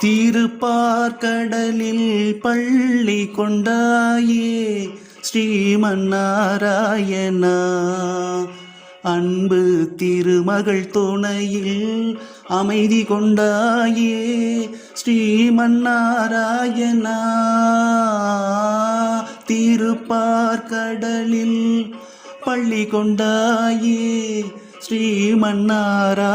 திருப்பார்கடலில் பள்ளி கொண்டாயே ஸ்ரீமன்னாராயணா. அன்பு திருமகள் துணையில் அமைதி கொண்டாயே ஸ்ரீமன்னாராயணா. திருப்பார்கடலில் பள்ளி கொண்டாயே ஸ்ரீமன்னாராயணா.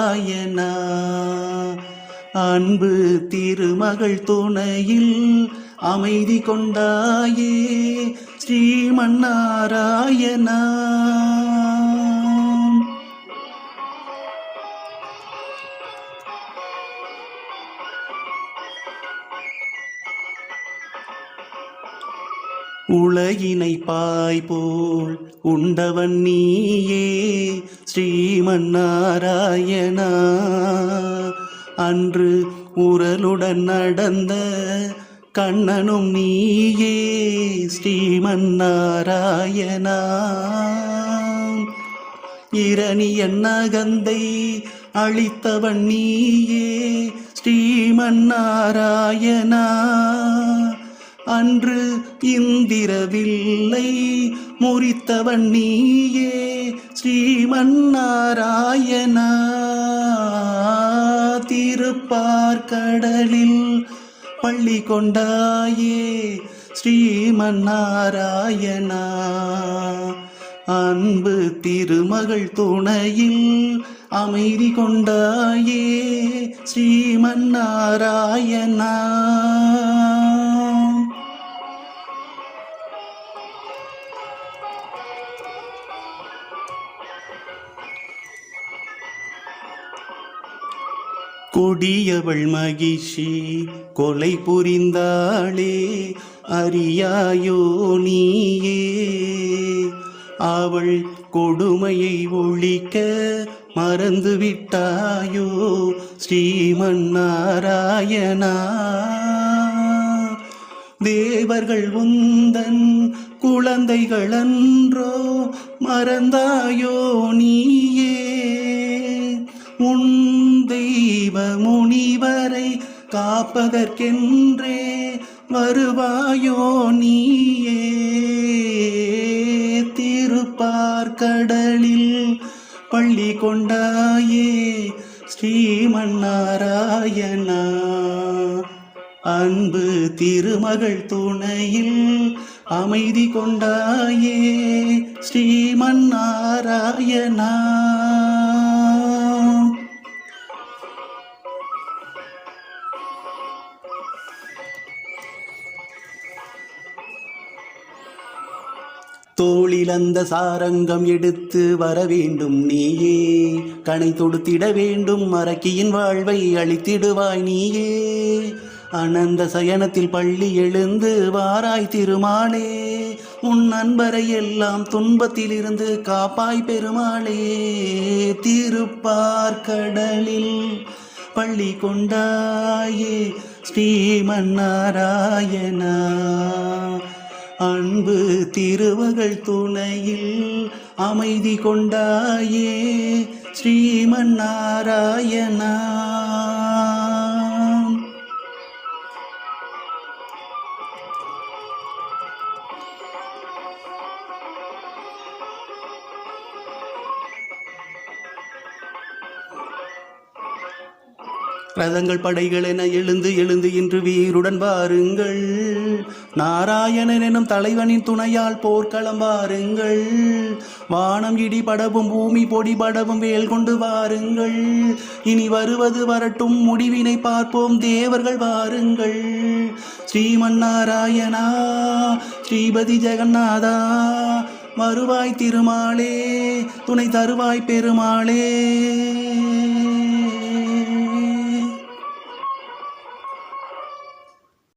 அன்பு திருமகள் துணையில் அமைதி கொண்டாயே ஸ்ரீமன்னாராயணா. உலகினை பாய்போல் உண்டவன் நீயே ஸ்ரீமன்னாராயணா. அன்று உரலுடன் நடந்த கண்ணனும் நீயே ஸ்ரீமன்னாராயணா. இரணியன் நகந்தை அளித்தவன் நீயே ஸ்ரீமன்னாராயணா. அன்று இந்திரவில்லை முறித்தவன் நீயே ஸ்ரீமன்னாராயணா. திருப்பார்கடலில் பள்ளி கொண்டாயே ஸ்ரீமன்னாராயணா. அன்பு திருமகள் துணையில் அமைதி கொண்டாயே ஸ்ரீமன்னாராயணா. கொடியவள் மகிஷி கொலை புரிந்தாளே அறியாயோ நீயே. அவள் கொடுமையை ஒழிக்க மறந்து விட்டாயோ ஸ்ரீமன்னாராயணா. தேவர்கள் உந்தன் குழந்தைகள் அன்றோ மறந்தாயோ நீயே. உன் தெய்வ முனிவரை காப்பதற்கென்றே வருவாயோ நீயே. திருப்பார்கடலில் பள்ளி கொண்டாயே ஸ்ரீமன்னாராயணா. அன்பு திருமகள் துணையில் அமைதி கொண்டாயே ஸ்ரீமன்னாராயணா. தோளில் அந்த சாரங்கம் எடுத்து வர வேண்டும் நீயே. கணை தொடுத்திட வேண்டும் மறக்கியின் வாழ்வை அளித்திடுவாய் நீயே. அனந்த சயனத்தில் பள்ளி எழுந்து வாராய் திருமாலே. உன் நண்பரை எல்லாம் துன்பத்திலிருந்து காப்பாய் பெருமாளே. திருப்பார்கடலில் பள்ளி கொண்டாயே ஸ்ரீமன்னாராயணா. அன்பு திருமகள் துணையில் அமைதி கொண்டாயே ஸ்ரீமன்னாராயணா. ரதங்கள் படைகள் என எழுந்து எழுந்து இன்று வீருடன் வாருங்கள். நாராயணன் எனும் தலைவனின் துணையால் போர்க்களம் வாருங்கள். வானம் இடி படவும் பூமி பொடி படவும் வேல் கொண்டு வாருங்கள். இனி வருவது வரட்டும் முடிவினை பார்ப்போம் தேவர்கள் வாருங்கள். ஸ்ரீமன்னாராயணா ஸ்ரீபதி ஜெகநாதா வருவாய் திருமாலே துணை தருவாய் பெருமாளே.